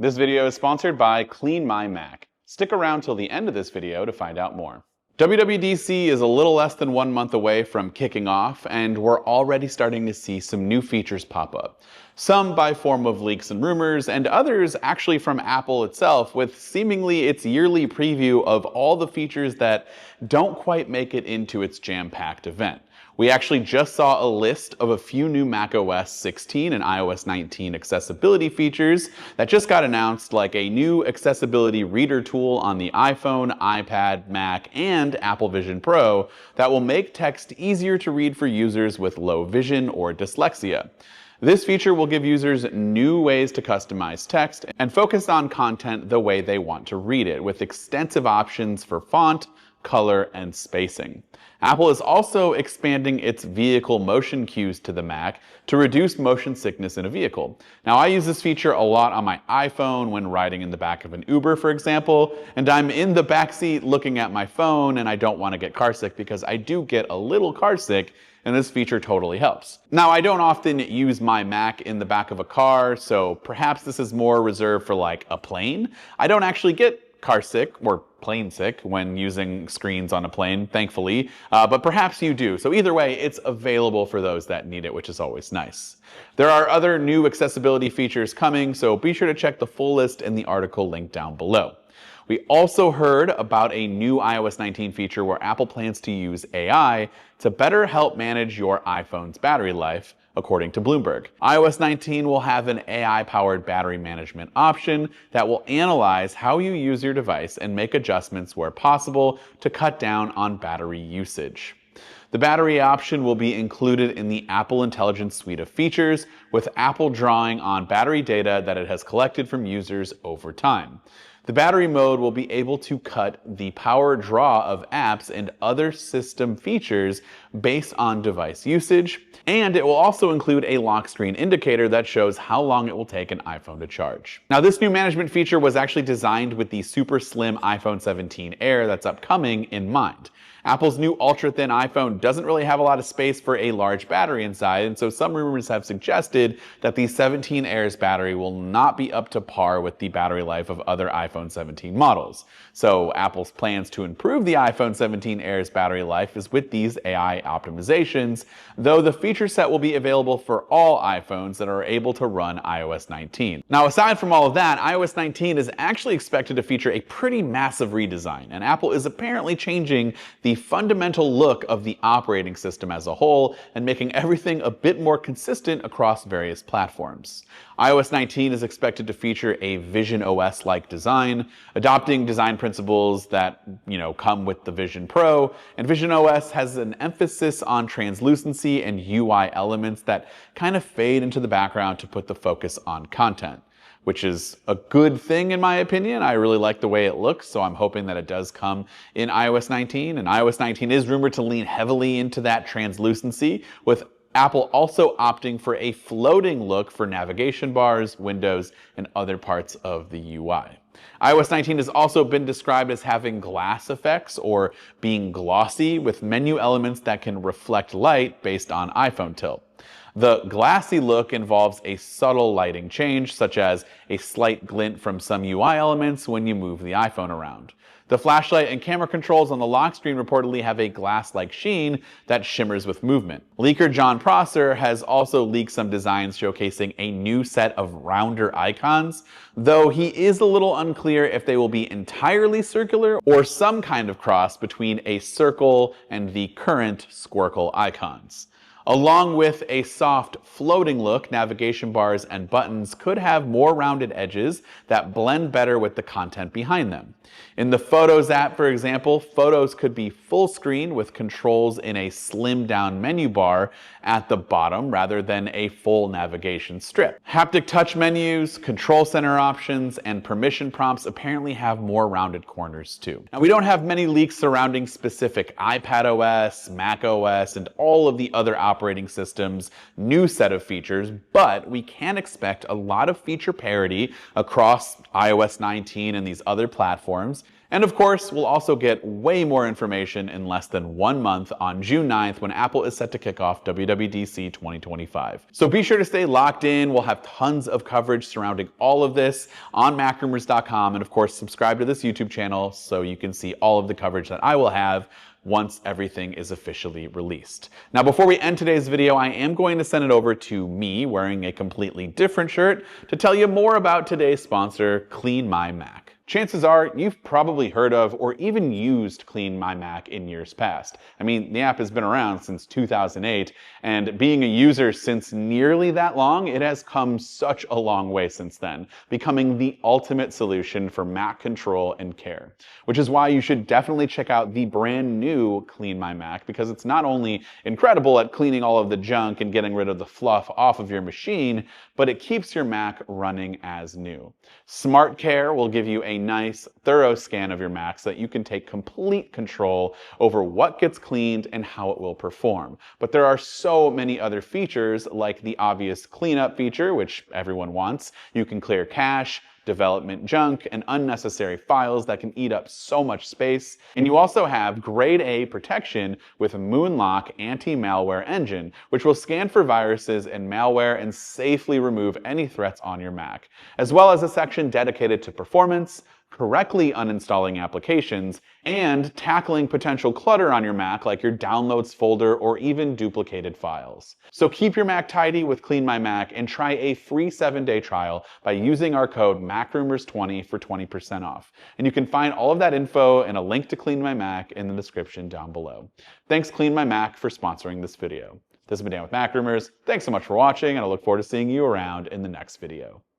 This video is sponsored by Clean My Mac. Stick around till the end of this video to find out more. WWDC is a little less than 1 month away from kicking off, and we're already starting to see some new features pop up. Some by form of leaks and rumors, and others actually from Apple itself, with seemingly its yearly preview of all the features that don't quite make it into its jam-packed event. We actually just saw a list of a few new macOS 16 and iOS 19 accessibility features that just got announced, like a new accessibility reader tool on the iPhone, iPad, Mac, and Apple Vision Pro that will make text easier to read for users with low vision or dyslexia. This feature will give users new ways to customize text and focus on content the way they want to read it, with extensive options for font, color, and spacing. Apple is also expanding its vehicle motion cues to the Mac to reduce motion sickness in a vehicle. Now, I use this feature a lot on my iPhone when riding in the back of an Uber, for example, and I'm in the back seat looking at my phone and I don't want to get carsick because I do get a little carsick, and this feature totally helps. Now, I don't often use my Mac in the back of a car, so perhaps this is more reserved for like a plane. I don't actually get car sick or plane sick when using screens on a plane, thankfully, but perhaps you do. So either way, it's available for those that need it, which is always nice. There are other new accessibility features coming, so be sure to check the full list in the article linked down below. We also heard about a new iOS 19 feature where Apple plans to use AI to better help manage your iPhone's battery life, according to Bloomberg. iOS 19 will have an AI-powered battery management option that will analyze how you use your device and make adjustments where possible to cut down on battery usage. The battery option will be included in the Apple Intelligence suite of features, with Apple drawing on battery data that it has collected from users over time. The battery mode will be able to cut the power draw of apps and other system features based on device usage, and it will also include a lock screen indicator that shows how long it will take an iPhone to charge. Now, this new management feature was actually designed with the super slim iPhone 17 Air that's upcoming in mind. Apple's new ultra-thin iPhone doesn't really have a lot of space for a large battery inside, and so some rumors have suggested that the 17 Air's battery will not be up to par with the battery life of other iPhone 17 models. So Apple's plans to improve the iPhone 17 Air's battery life is with these AI optimizations, though the feature set will be available for all iPhones that are able to run iOS 19. Now, aside from all of that, iOS 19 is actually expected to feature a pretty massive redesign, and Apple is apparently changing the fundamental look of the operating system as a whole and making everything a bit more consistent across various platforms. iOS 19 is expected to feature a Vision OS-like design, adopting design principles that, come with the Vision Pro, and Vision OS has an emphasis on translucency and UI elements that kind of fade into the background to put the focus on content, which is a good thing in my opinion. I really like the way it looks, so I'm hoping that it does come in iOS 19. And iOS 19 is rumored to lean heavily into that translucency, with Apple also opting for a floating look for navigation bars, windows, and other parts of the UI. iOS 19 has also been described as having glass effects or being glossy, with menu elements that can reflect light based on iPhone tilt. The glassy look involves a subtle lighting change, such as a slight glint from some UI elements when you move the iPhone around. The flashlight and camera controls on the lock screen reportedly have a glass-like sheen that shimmers with movement. Leaker John Prosser has also leaked some designs showcasing a new set of rounder icons, though he is a little unclear if they will be entirely circular or some kind of cross between a circle and the current squircle icons. Along with a soft floating look, navigation bars and buttons could have more rounded edges that blend better with the content behind them. In the Photos app, for example, photos could be full screen with controls in a slimmed down menu bar at the bottom rather than a full navigation strip. Haptic touch menus, control center options, and permission prompts apparently have more rounded corners too. Now, we don't have many leaks surrounding specific iPadOS, macOS, and all of the other operating systems' new set of features, but we can expect a lot of feature parity across iOS 19 and these other platforms, And of course, we'll also get way more information in less than 1 month on June 9th when Apple is set to kick off WWDC 2025. So be sure to stay locked in. We'll have tons of coverage surrounding all of this on MacRumors.com, and of course, subscribe to this YouTube channel so you can see all of the coverage that I will have once everything is officially released. Now, before we end today's video, I am going to send it over to me wearing a completely different shirt to tell you more about today's sponsor, Clean My Mac. Chances are you've probably heard of or even used Clean My Mac in years past. I mean, the app has been around since 2008, and being a user since nearly that long, it has come such a long way since then, becoming the ultimate solution for Mac control and care. Which is why you should definitely check out the brand new Clean My Mac, because it's not only incredible at cleaning all of the junk and getting rid of the fluff off of your machine, but it keeps your Mac running as new. Smart Care will give you a nice, thorough scan of your Mac so that you can take complete control over what gets cleaned and how it will perform. But there are so many other features, like the obvious cleanup feature, which everyone wants. You can clear cache, development junk, and unnecessary files that can eat up so much space. And you also have grade A protection with Moonlock anti-malware engine, which will scan for viruses and malware and safely remove any threats on your Mac, as well as a section dedicated to performance, correctly uninstalling applications, and tackling potential clutter on your Mac like your downloads folder or even duplicated files. So keep your Mac tidy with Clean My Mac and try a free 7-day trial by using our code MacRumors20 for 20% off. And you can find all of that info and a link to Clean My Mac in the description down below. Thanks Clean My Mac for sponsoring this video. This has been Dan with MacRumors. Thanks so much for watching, and I look forward to seeing you around in the next video.